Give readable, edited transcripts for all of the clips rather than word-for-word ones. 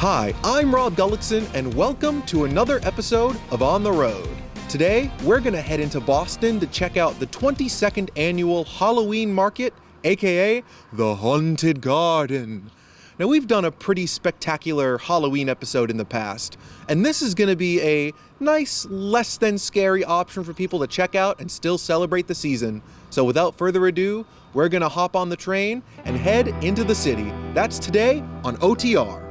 Hi, I'm Rob Gullickson, and welcome to another episode of On the Road. Today, we're going to head into Boston to check out the 22nd annual Halloween market, aka the Haunted Garden. Now, we've done a pretty spectacular Halloween episode in the past, and this is going to be a nice, less than scary option for people to check out and still celebrate the season. So without further ado, we're going to hop on the train and head into the city. That's today on OTR.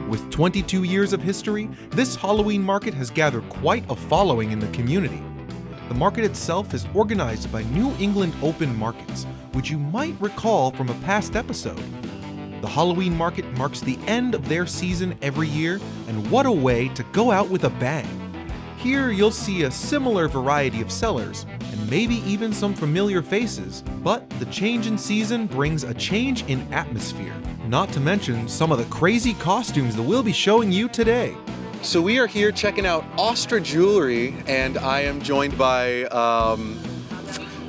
With 22 years of history, this Halloween market has gathered quite a following in the community. The market itself is organized by New England Open Markets, which you might recall from a past episode. The Halloween market marks the end of their season every year, and what a way to go out with a bang. Here you'll see a similar variety of sellers, and maybe even some familiar faces, but the change in season brings a change in atmosphere, not to mention some of the crazy costumes that we'll be showing you today. So we are here checking out Ostra Jewelry, and I am joined by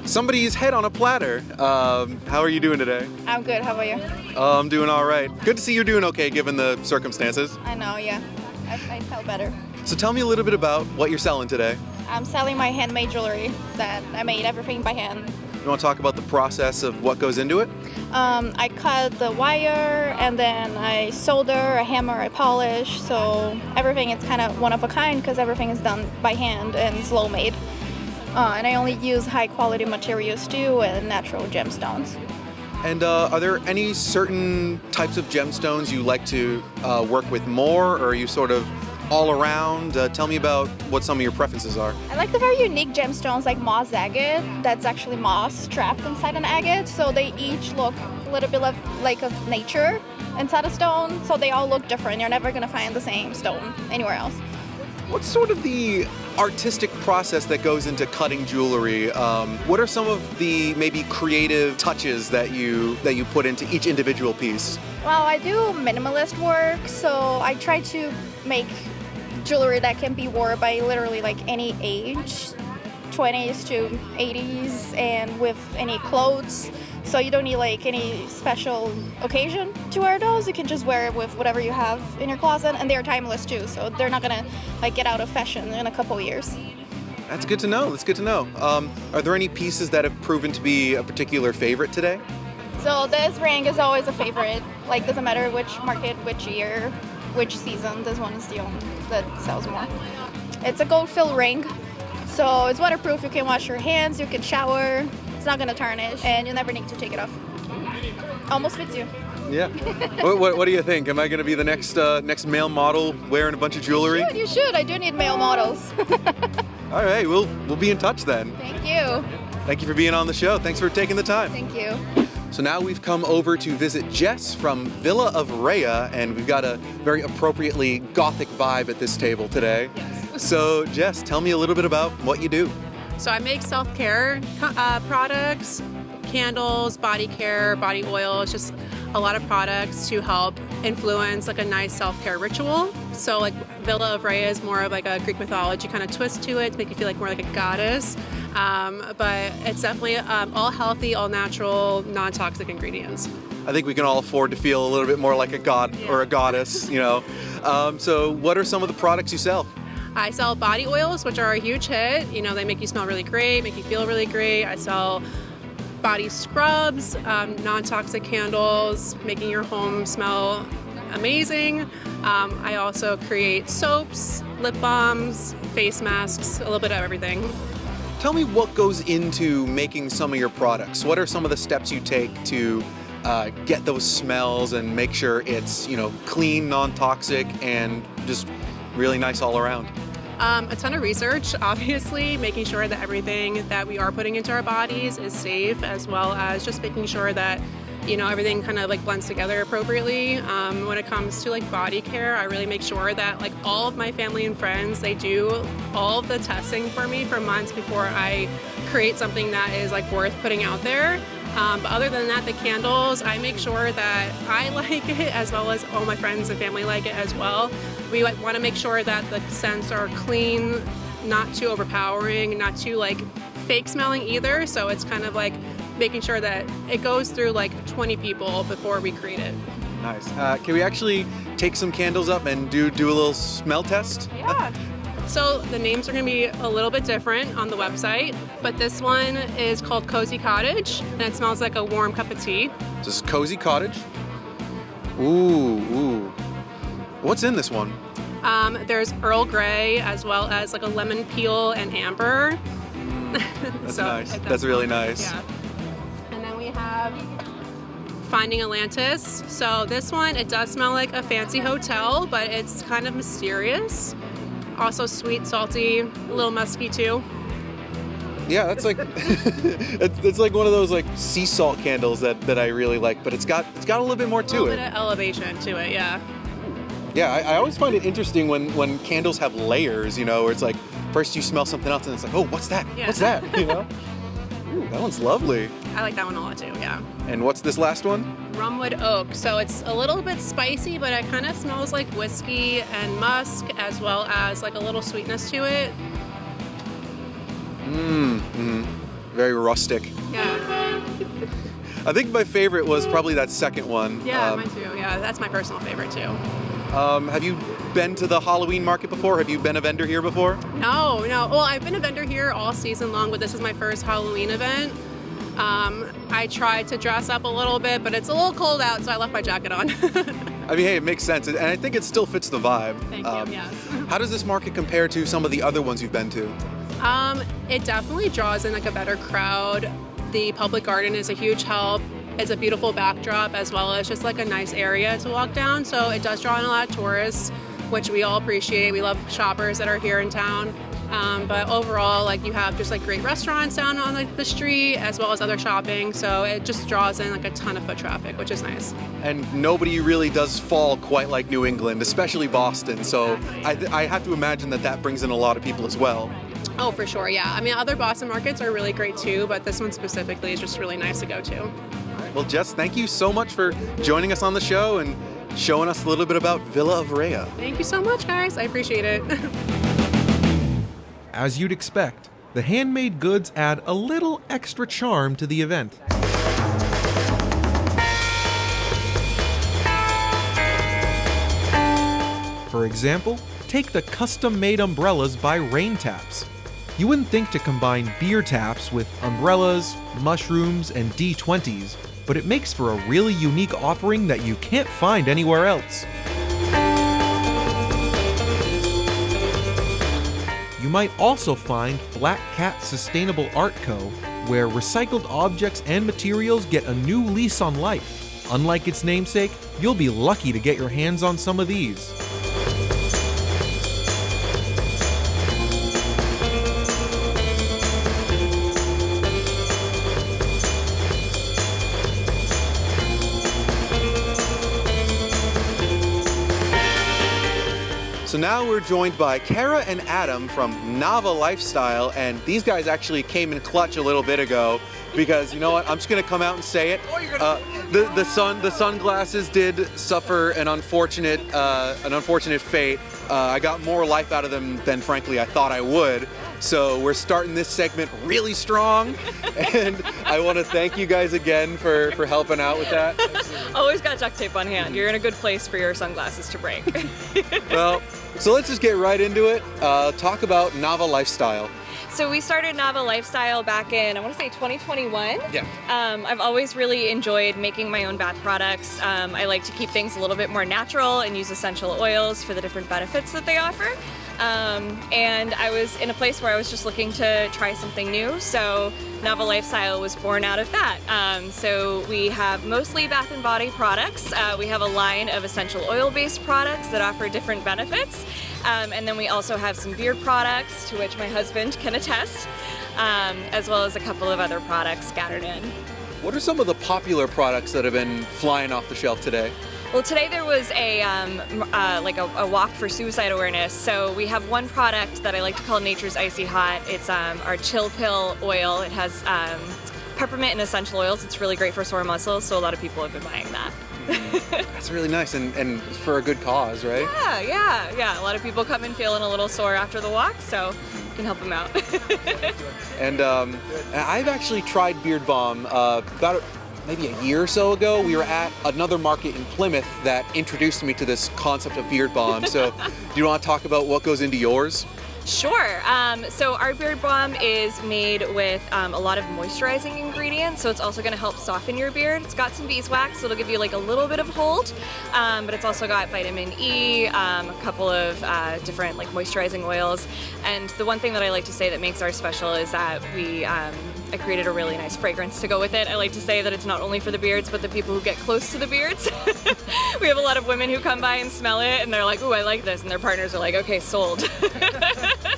somebody's head on a platter. How are you doing today? I'm good. How about you? I'm doing all right. Good to see you're doing okay given the circumstances. I know, yeah. I felt better. So tell me a little bit about what you're selling today. I'm selling my handmade jewelry that I made everything by hand. You want to talk about the process of what goes into it? I cut the wire and then I solder, I hammer, I polish. So everything is kind of one of a kind because everything is done by hand and slow made. And I only use high quality materials too and natural gemstones. And are there any certain types of gemstones you like to work with more, or are you sort of all around? Tell me about what some of your preferences are. I like the very unique gemstones like moss agate. That's actually moss trapped inside an agate. So they each look a little bit like of nature inside a stone. So they all look different. You're never going to find the same stone anywhere else. What's sort of the artistic process that goes into cutting jewelry? What are some of the maybe creative touches that you put into each individual piece? Well, I do minimalist work, so I try to make jewelry that can be worn by literally like any age, 20s to 80s, and with any clothes. So you don't need like any special occasion to wear those. You can just wear it with whatever you have in your closet, and they're timeless too. So they're not gonna like get out of fashion in a couple of years. That's good to know. That's good to know. Are there any pieces that have proven to be a particular favorite today? So this ring is always a favorite. Like doesn't matter which market, which year, which season. This one is the one that sells more. It's a gold-filled ring, so it's waterproof. You can wash your hands. You can shower. It's not gonna tarnish, and you never need to take it off. Almost fits you. Yeah. What do you think? Am I going to be the next male model wearing a bunch of jewelry? You should. I do need male models. All right, we'll be in touch then. Thank you. Thank you for being on the show. Thanks for taking the time. Thank you. So now we've come over to visit Jess from Villa of Rhea, and we've got a very appropriately gothic vibe at this table today. Yes. So Jess, tell me a little bit about what you do. So I make self-care products, candles, body care, body oil. It's just a lot of products to help influence like a nice self-care ritual. So like Villa of Rhea is more of like a Greek mythology kind of twist to it to make you feel like more like a goddess. But it's definitely all healthy, all natural, non-toxic ingredients. I think we can all afford to feel a little bit more like a god or a goddess, you know. So what are some of the products you sell? I sell body oils, which are a huge hit. You know, they make you smell really great, make you feel really great. I sell body scrubs, non-toxic candles, making your home smell amazing. I also create soaps, lip balms, face masks, a little bit of everything. Tell me what goes into making some of your products. What are some of the steps you take to get those smells and make sure it's, you know, clean, non-toxic, and just really nice all around? A ton of research, obviously, making sure that everything that we are putting into our bodies is safe, as well as just making sure that, you know, everything kind of like blends together appropriately. When it comes to like body care, I really make sure that like all of my family and friends, they do all of the testing for me for months before I create something that is like worth putting out there. But other than that, the candles, I make sure that I like it as well as all my friends and family like it as well. We want to make sure that the scents are clean, not too overpowering, not too like fake smelling either. So it's kind of like making sure that it goes through like 20 people before we create it. Nice. Can we actually take some candles up and do a little smell test? Yeah. So the names are going to be a little bit different on the website, but this one is called Cozy Cottage, and it smells like a warm cup of tea. This is Cozy Cottage. Ooh. What's in this one? There's Earl Grey as well as like a lemon peel and amber. That's So nice. it does That's really smell- nice. Yeah. And then we have Finding Atlantis. So this one, it does smell like a fancy hotel, but it's kind of mysterious. Also sweet, salty, a little musky too. Yeah, that's like it's like one of those like sea salt candles that I really like, but it's got a little bit more A to little it. bit of elevation to it, yeah. Yeah, I always find it interesting when candles have layers, you know, where it's like first you smell something else and it's like, oh, what's that? Yeah. What's that? You know? Ooh, that one's lovely. I like that one a lot too, yeah. And what's this last one? Rumwood Oak. So it's a little bit spicy, but it kind of smells like whiskey and musk, as well as like a little sweetness to it. Very rustic. Yeah. I think my favorite was probably that second one. Yeah, mine too. Yeah, that's my personal favorite too. Have you been to the Halloween market before? Have you been a vendor here before? No. Well, I've been a vendor here all season long, but this is my first Halloween event. I tried to dress up a little bit, but it's a little cold out, so I left my jacket on. I mean, hey, it makes sense, and I think it still fits the vibe. Thank you, yes. How does this market compare to some of the other ones you've been to? It definitely draws in like a better crowd. The public garden is a huge help. It's a beautiful backdrop as well as just like a nice area to walk down. So it does draw in a lot of tourists, which we all appreciate. We love shoppers that are here in town. But overall, like you have just like great restaurants down on like the street as well as other shopping. So it just draws in like a ton of foot traffic, which is nice. And nobody really does fall quite like New England, especially Boston. So Exactly. I have to imagine that brings in a lot of people as well. Oh, for sure, yeah. I mean, other Boston markets are really great too, but this one specifically is just really nice to go to. Well, Jess, thank you so much for joining us on the show and showing us a little bit about Villa of Rhea. Thank you so much, guys. I appreciate it. As you'd expect, the handmade goods add a little extra charm to the event. For example, take the custom-made umbrellas by Rain Taps. You wouldn't think to combine beer taps with umbrellas, mushrooms, and D20s, but it makes for a really unique offering that you can't find anywhere else. You might also find Black Cat Sustainable Art Co., where recycled objects and materials get a new lease on life. Unlike its namesake, you'll be lucky to get your hands on some of these. So now we're joined by Kara and Adam from Navah Lifestyle, and these guys actually came in clutch a little bit ago because, you know what, I'm just gonna come out and say it. The sunglasses did suffer an unfortunate fate. I got more life out of them than frankly I thought I would. So we're starting this segment really strong, and I want to thank you guys again for helping out with that. Always got duct tape on hand. You're in a good place for your sunglasses to break. Well, so let's just get right into it. Talk about Navah Lifestyle. So we started Navah Lifestyle back in, I want to say 2021. Yeah. I've always really enjoyed making my own bath products. I like to keep things a little bit more natural and use essential oils for the different benefits that they offer. And I was in a place where I was just looking to try something new, so Navah Lifestyle was born out of that. So we have mostly bath and body products. We have a line of essential oil-based products that offer different benefits. And then we also have some beard products, to which my husband can attest, as well as a couple of other products scattered in. What are some of the popular products that have been flying off the shelf today? Well, today there was a walk for suicide awareness. So we have one product that I like to call Nature's Icy Hot. It's our Chill Pill oil. It has peppermint and essential oils. It's really great for sore muscles, so a lot of people have been buying that. That's really nice, and for a good cause, right? Yeah. A lot of people come in feeling a little sore after the walk, so can help them out. And I've actually tried Beard Balm about maybe a year or so ago. We were at another market in Plymouth that introduced me to this concept of Beard Balm. So do you want to talk about what goes into yours? Sure. So our beard balm is made with a lot of moisturizing ingredients, so it's also going to help soften your beard. It's got some beeswax, so it'll give you like a little bit of hold, but it's also got vitamin E, a couple of different like moisturizing oils. And the one thing that I like to say that makes ours special is that I created a really nice fragrance to go with it. I like to say that it's not only for the beards, but the people who get close to the beards. We have a lot of women who come by and smell it, and they're like, "Ooh, I like this," and their partners are like, "Okay, sold."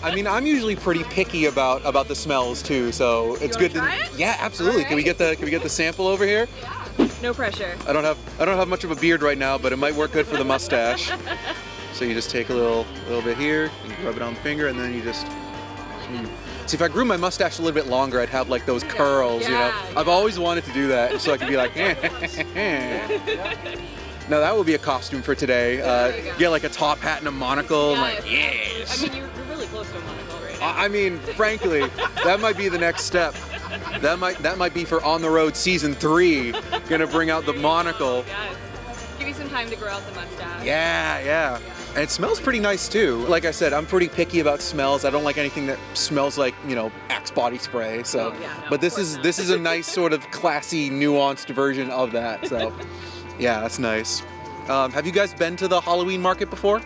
I mean, I'm usually pretty picky about the smells too, so it's good to. Try it? Yeah, absolutely. All Can we get the sample over here? Yeah. No pressure. I don't have much of a beard right now, but it might work good for the mustache. So you just take a little bit here, and rub it on the finger, and then you just. See, if I grew my mustache a little bit longer, I'd have like those curls, you know. Yeah. I've always wanted to do that, so I could be like, Now that would be a costume for today. Get like a top hat and a monocle. Yes. Like, yes. I mean, you're really close to a monocle right now. I mean, frankly, that might be the next step. That might be for On the Road Season 3. Gonna bring out the monocle. Yes. Give you some time to grow out the mustache. Yeah. And it smells pretty nice too. Like I said, I'm pretty picky about smells. I don't like anything that smells like, Axe body spray. So, Oh, yeah, no, but this of is course this is a nice sort of classy, nuanced version of that. So, yeah, that's nice. Have you guys been to the Halloween market before?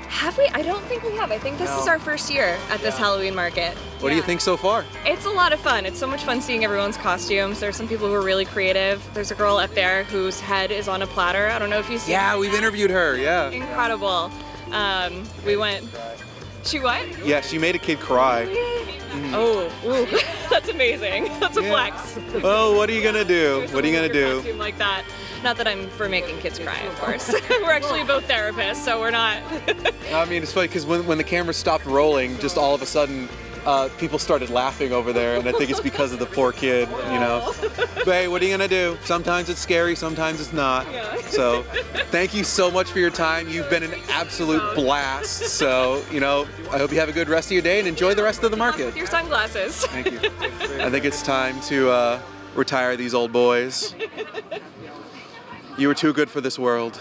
Have we? I don't think we have. I think this is our first year at this Halloween market. What do you think so far? It's a lot of fun. It's so much fun seeing everyone's costumes. There's some people who are really creative. There's a girl up there whose head is on a platter. I don't know if you've seen Yeah, her we've yet. interviewed her. Yeah. Incredible. We went. She what? Yeah, she made a kid cry. Oh, ooh, that's amazing. That's a flex. Oh, what are you gonna do? There's What are you someone gonna with a do? costume like that. Not that I'm for making kids cry, of course. We're actually both therapists, so we're not. I mean, it's funny because when the camera stopped rolling, just all of a sudden, people started laughing over there, and I think it's because of the poor kid, But hey, what are you gonna do? Sometimes it's scary, sometimes it's not. Yeah. So, thank you so much for your time. You've been an absolute blast. So, I hope you have a good rest of your day and enjoy the rest of the market. With your sunglasses. Thank you. I think it's time to retire these old boys. You were too good for this world.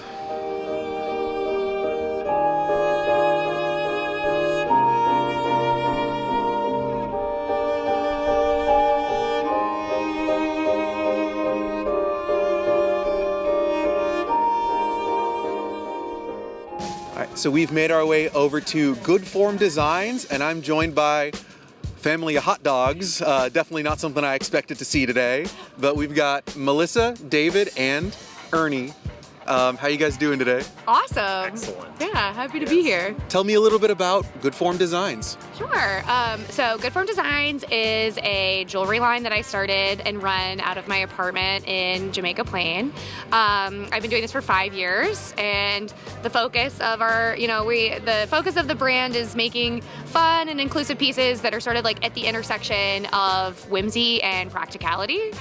So we've made our way over to GOODFORM Designs, and I'm joined by family of hot dogs. Definitely not something I expected to see today, but we've got Melissa, David, and Ernie. How you guys doing today? Awesome. Excellent. Yeah, happy to be here. Tell me a little bit about GOODFORM Designs. Sure. So GOODFORM Designs is a jewelry line that I started and run out of my apartment in Jamaica Plain. I've been doing this for 5 years, and the focus of the focus of the brand is making fun and inclusive pieces that are sort of like at the intersection of whimsy and practicality.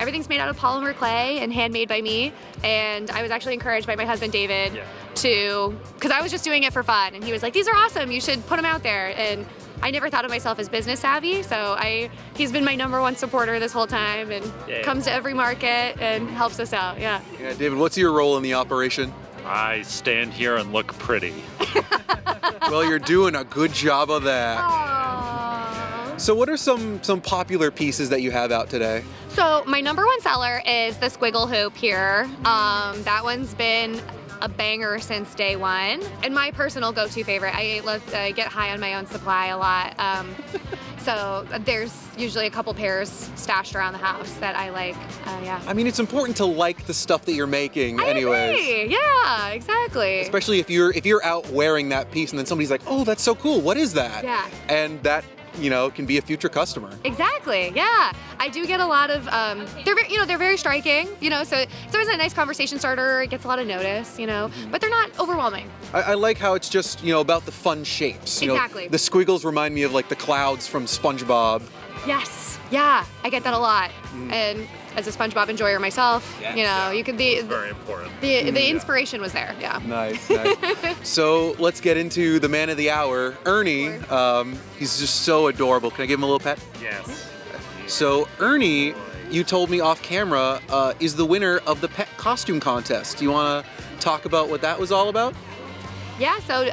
Everything's made out of polymer clay and handmade by me, and I was actually encouraged by my husband David because I was just doing it for fun, and he was like, "These are awesome, you should put them out there." And I never thought of myself as business savvy, so he's been my #1 supporter this whole time, and comes to every market and helps us out. Yeah, David, what's your role in the operation? I stand here and look pretty. Well, you're doing a good job of that. Aww. So what are some popular pieces that you have out today? So my #1 seller is the squiggle hoop here. That one's been a banger since day one, and my personal go-to favorite. I get high on my own supply a lot. So there's usually a couple pairs stashed around the house that I like. I mean, it's important to like the stuff that you're making, anyways. Agree. Yeah, exactly. Especially if you're out wearing that piece, and then somebody's like, "Oh, that's so cool. What is that?" Yeah. And that can be a future customer. Exactly. Yeah, I do get a lot of. They're very striking. So it's always a nice conversation starter. It gets a lot of notice. But they're not overwhelming. I like how it's just about the fun shapes. Exactly. The squiggles remind me of like the clouds from SpongeBob. Yes. Yeah, I get that a lot. And as a SpongeBob enjoyer myself, you know, you could be Very important. the inspiration was there. Yeah. Nice, nice. So let's get into the man of the hour, Ernie. He's just so adorable. Can I give him a little pet? Yes. So Ernie, you told me off camera, is the winner of the pet costume contest. Do you want to talk about what that was all about? Yeah, so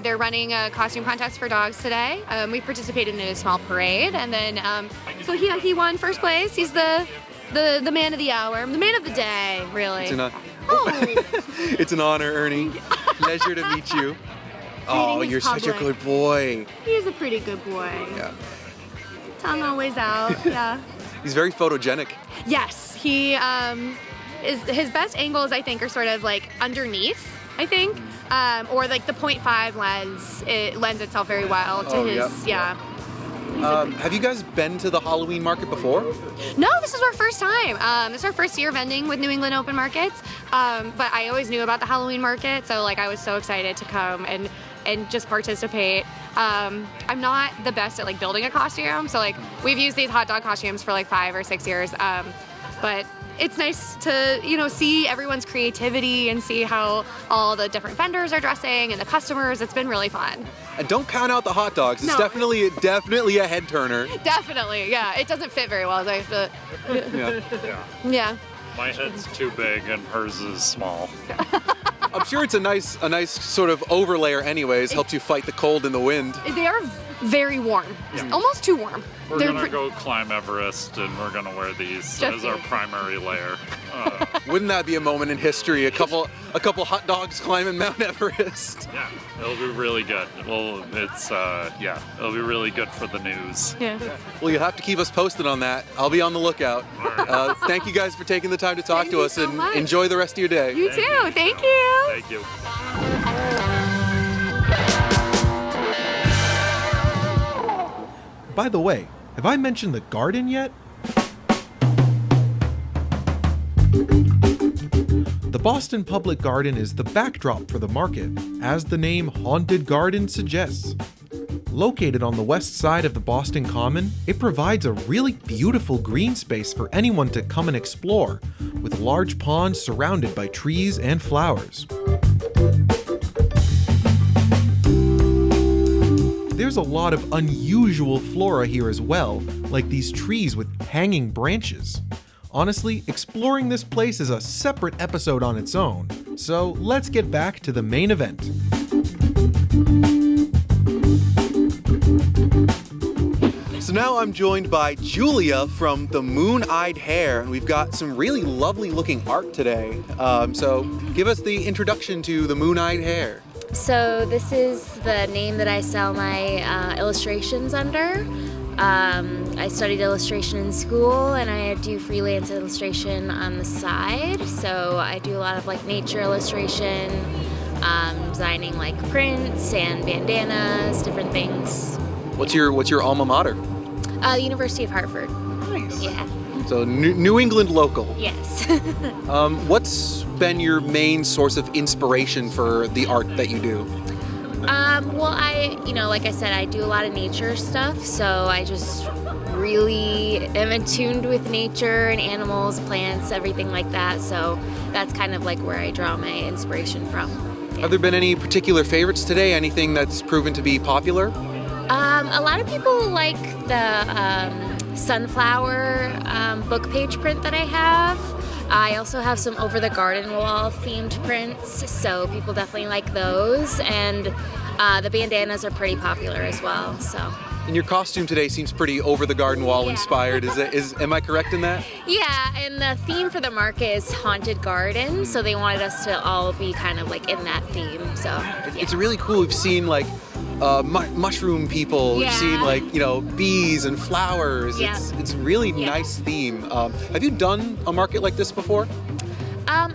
they're running a costume contest for dogs today. We participated in a small parade, and then so he won first place. He's the man of the hour, the man of the day, really. It's an honor, Ernie. Pleasure to meet you. Oh, you're such a good boy. He's a pretty good boy. Yeah. Tongue always out. Yeah. He's very photogenic. Yes, he is. His best angles, I think, are sort of like underneath. I think, or like the 0.5 lens. It lends itself very well to his. Yeah. Have you guys been to the Halloween market before? No, this is our first time. This is our first year vending with New England Open Markets. But I always knew about the Halloween market, so like I was so excited to come and just participate. I'm not the best at like building a costume, so like we've used these hot dog costumes for like 5 or 6 years. But it's nice to, you know, see everyone's creativity and see how all the different vendors are dressing and the customers. It's been really fun. And don't count out the hot dogs. It's No. definitely a head turner. Definitely, yeah. It doesn't fit very well, so I have to. Yeah. Yeah. My head's too big and hers is small. I'm sure it's a nice sort of overlayer anyways. Helps you fight the cold and the wind. They are very warm, almost too warm. We're They're gonna go climb Everest and we're gonna wear these Just as our you. primary layer. Wouldn't that be a moment in history? A couple hot dogs climbing Mount Everest. Yeah, it'll be really good. Well, it's it'll be really good for the news. Yeah. Well, you'll have to keep us posted on that. I'll be on the lookout. Thank you guys for taking the time to talk Thank to you us so and much. enjoy the rest of your day. You too. Thank you. Thank you. By the way, have I mentioned the garden yet? The Boston Public Garden is the backdrop for the market, as the name Haunted Garden suggests. Located on the west side of the Boston Common, it provides a really beautiful green space for anyone to come and explore, with large ponds surrounded by trees and flowers. There's a lot of unusual flora here as well, like these trees with hanging branches. Honestly, exploring this place is a separate episode on its own, so let's get back to the main event. So now I'm joined by Julia from the Moon-Eyed Hare, and we've got some really lovely looking art today. So give us the introduction to the Moon-Eyed Hare. So this is the name that I sell my illustrations under. I studied illustration in school and I do freelance illustration on the side. So I do a lot of like nature illustration, designing like prints and bandanas, different things. What's your alma mater? The University of Hartford. Nice. Yeah. So New England local. Yes. What's been your main source of inspiration for the art that you do? Well, like I said, I do a lot of nature stuff, so I just really am attuned with nature and animals, plants, everything like that. So that's kind of like where I draw my inspiration from. Yeah. Have there been any particular favorites today? Anything that's proven to be popular? A lot of people like the sunflower book page print that I have. I also have some over the garden wall themed prints, so people definitely like those. And the bandanas are pretty popular as well. So. And your costume today seems pretty over the garden wall inspired. Am I correct in that? Yeah, and the theme for the market is Haunted Garden, so they wanted us to all be kind of like in that theme. So It's really cool. We've seen like mushroom people. We've seen like bees and flowers. Yeah. It's really nice theme. Have you done a market like this before?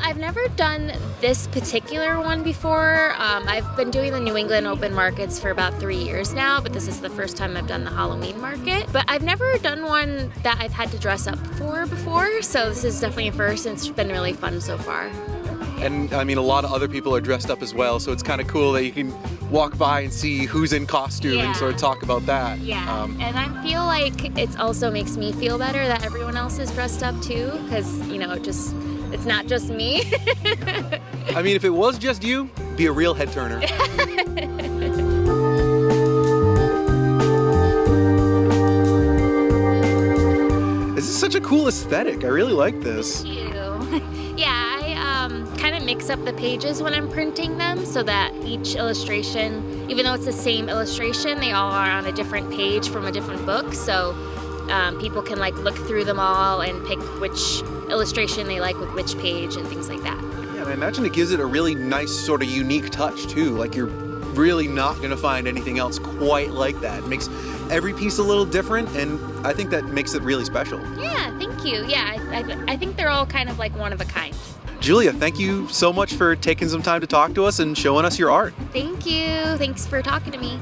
I've never done this particular one before. I've been doing the New England Open Markets for about 3 years now, but this is the first time I've done the Halloween market. But I've never done one that I've had to dress up for before, so this is definitely a first, and it's been really fun so far. And I mean, a lot of other people are dressed up as well, so it's kind of cool that you can walk by and see who's in costume and sort of talk about that. Yeah, and I feel like it also makes me feel better that everyone else is dressed up too, because, you know, it's not just me. I mean, if it was just you, be a real head turner. This is such a cool aesthetic. I really like this. Thank you. Yeah, I kind of mix up the pages when I'm printing them so that each illustration, even though it's the same illustration, they all are on a different page from a different book. So people can like look through them all and pick which illustration they like with which page and things like that. Yeah, and I imagine it gives it a really nice sort of unique touch too. Like you're really not going to find anything else quite like that. It makes every piece a little different, and I think that makes it really special. Yeah, thank you. Yeah, I think they're all kind of like one of a kind. Julia, thank you so much for taking some time to talk to us and showing us your art. Thank you. Thanks for talking to me.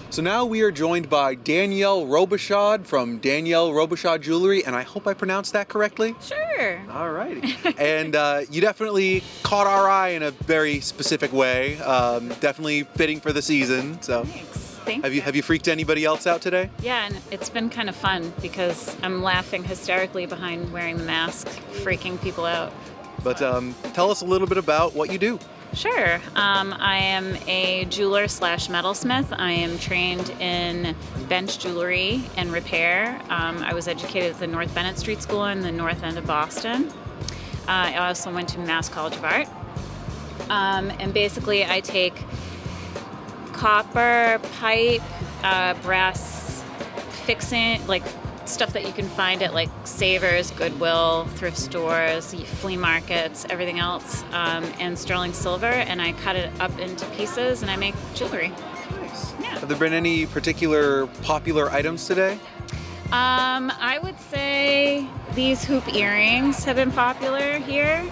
So now we are joined by Danielle Robichaud from Danielle Robichaud Jewelry, and I hope I pronounced that correctly. Sure. All righty. And you definitely caught our eye in a very specific way. Definitely fitting for the season. So, Thanks. Have you freaked anybody else out today? Yeah, and it's been kind of fun because I'm laughing hysterically behind wearing the mask, freaking people out. But tell us a little bit about what you do. Sure. I am a jeweler / metalsmith. I am trained in bench jewelry and repair. I was educated at the North Bennett Street School in the North End of Boston. I also went to Mass College of Art. And basically I take copper, pipe, brass fixing, like stuff that you can find at like Savers, Goodwill, thrift stores, flea markets, everything else, and sterling silver, and I cut it up into pieces and I make jewelry. Nice. Yeah. Have there been any particular popular items today? I would say these hoop earrings have been popular here.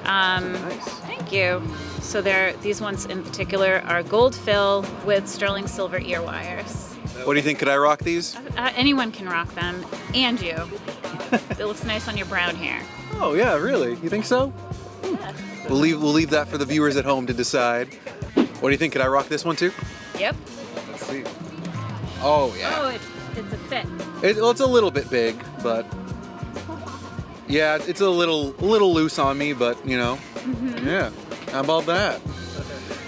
Nice. Thank you. So these ones in particular are gold fill with sterling silver ear wires. What do you think? Could I rock these? Anyone can rock them, and you. It looks nice on your brown hair. Oh yeah, really? You think so? Yeah. We'll leave that for the viewers at home to decide. What do you think? Could I rock this one too? Yep. Let's see. Oh yeah. Oh, it's a fit. It's a little bit big, but yeah, it's a little loose on me, but you know, yeah. How about that?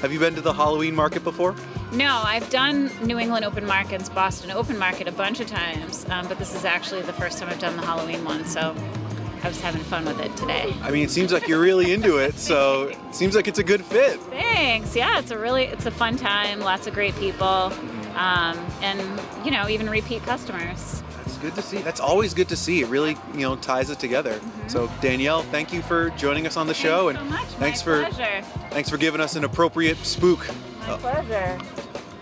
Have you been to the Halloween market before? No, I've done New England open markets, Boston open market a bunch of times, but this is actually the first time I've done the Halloween one, so I was having fun with it today. I mean, it seems like you're really into it, so it seems like it's a good fit. Thanks. Yeah, it's a fun time. Lots of great people, and you know, even repeat customers. That's good to see. That's always good to see. It really, you know, ties it together. So Danielle, thank you for joining us on the show, Thanks so much. thanks My pleasure. Thanks for giving us an appropriate spook. My pleasure.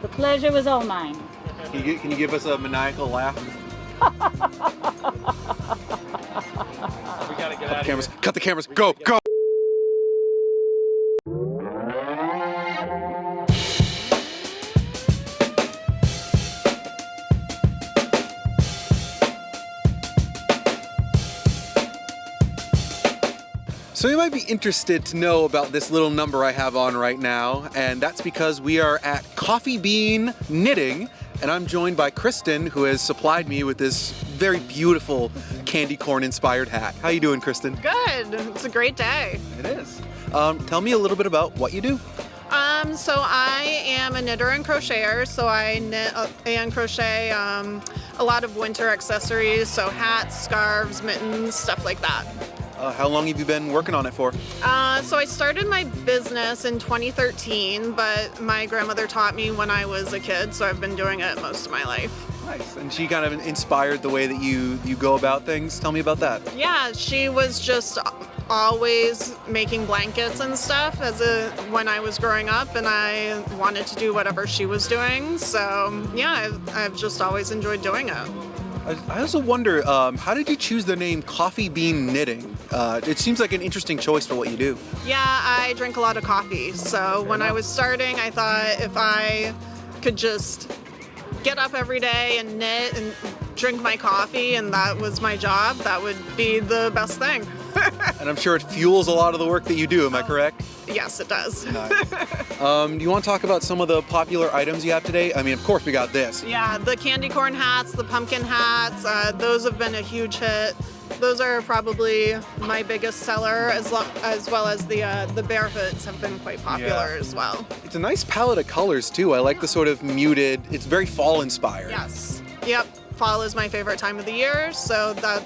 The pleasure was all mine. Can you give us a maniacal laugh? We gotta get out of here. Cut the cameras. Go. So you might be interested to know about this little number I have on right now, and that's because we are at Coffee Bean Knitting, and I'm joined by Kristen, who has supplied me with this very beautiful candy corn inspired hat. How you doing, Kristen? Good. It's a great day. It is. Tell me a little bit about what you do. So I am a knitter and crocheter, so I knit and crochet a lot of winter accessories, so hats, scarves, mittens, stuff like that. How long have you been working on it for? So I started my business in 2013, but my grandmother taught me when I was a kid, so I've been doing it most of my life. Nice. And she kind of inspired the way that you go about things. Tell me about that. Yeah, she was just always making blankets and stuff when I was growing up, and I wanted to do whatever she was doing. So yeah, I've just always enjoyed doing it. I also wonder, how did you choose the name Coffee Bean Knitting? It seems like an interesting choice for what you do. Yeah, I drink a lot of coffee. So when I was starting, I thought if I could just get up every day and knit and drink my coffee and that was my job, that would be the best thing. And I'm sure it fuels a lot of the work that you do, am I correct? Yes, it does. Nice. Do you want to talk about some of the popular items you have today? I mean, of course we got this. Yeah, the candy corn hats, the pumpkin hats, those have been a huge hit. Those are probably my biggest seller, as well as the bear hoods have been quite popular as well. It's a nice palette of colors too. I like the sort of muted, it's very fall inspired. Yes. Yep. Fall is my favorite time of the year, so that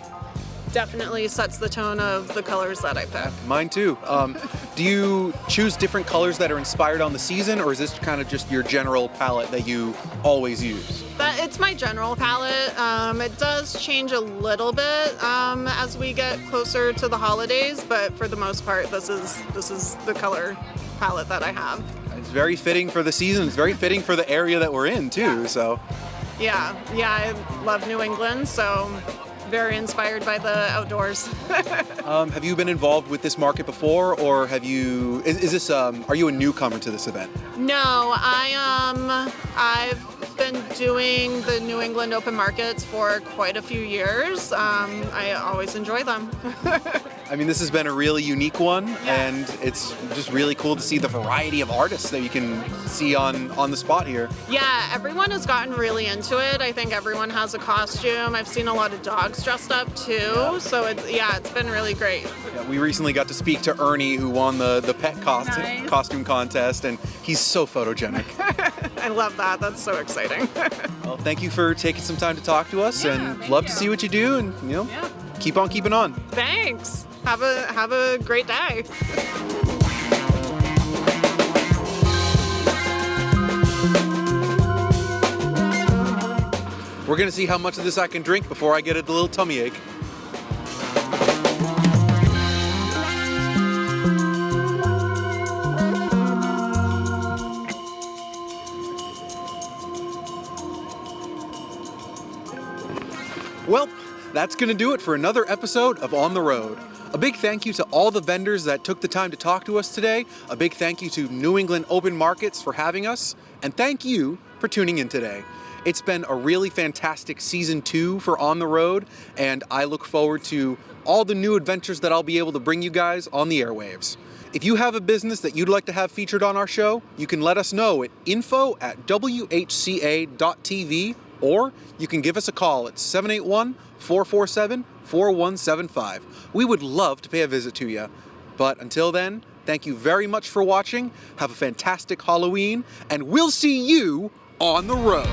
definitely sets the tone of the colors that I pick. Mine too. Do you choose different colors that are inspired on the season, or is this kind of just your general palette that you always use? It's my general palette. It does change a little bit as we get closer to the holidays, but for the most part, this is the color palette that I have. It's very fitting for the season. It's very fitting for the area that we're in too. So. Yeah, I love New England, so very inspired by the outdoors. Have you been involved with this market before, or have you? Is this? Are you a newcomer to this event? No, I've been doing the New England open markets for quite a few years. I always enjoy them. I mean, this has been a really unique one, and it's just really cool to see the variety of artists that you can see on the spot here. Yeah, everyone has gotten really into it. I think everyone has a costume. I've seen a lot of dogs dressed up too, so it's been really great. Yeah, we recently got to speak to Ernie, who won the pet costume contest, and he's so photogenic. I love that. That's so exciting. Well, thank you for taking some time to talk to us, and love to see what you do, and keep on keeping on. Thanks. Have a great day. We're gonna see how much of this I can drink before I get a little tummy ache. Well, that's gonna do it for another episode of On the Road. A big thank you to all the vendors that took the time to talk to us today. A big thank you to New England Open Markets for having us. And thank you for tuning in today. It's been a really fantastic season 2 for On the Road, and I look forward to all the new adventures that I'll be able to bring you guys on the airwaves. If you have a business that you'd like to have featured on our show, you can let us know at info@whca.tv, or you can give us a call at 781-447-4175. We would love to pay a visit to you. But until then, thank you very much for watching. Have a fantastic Halloween, and we'll see you on the road.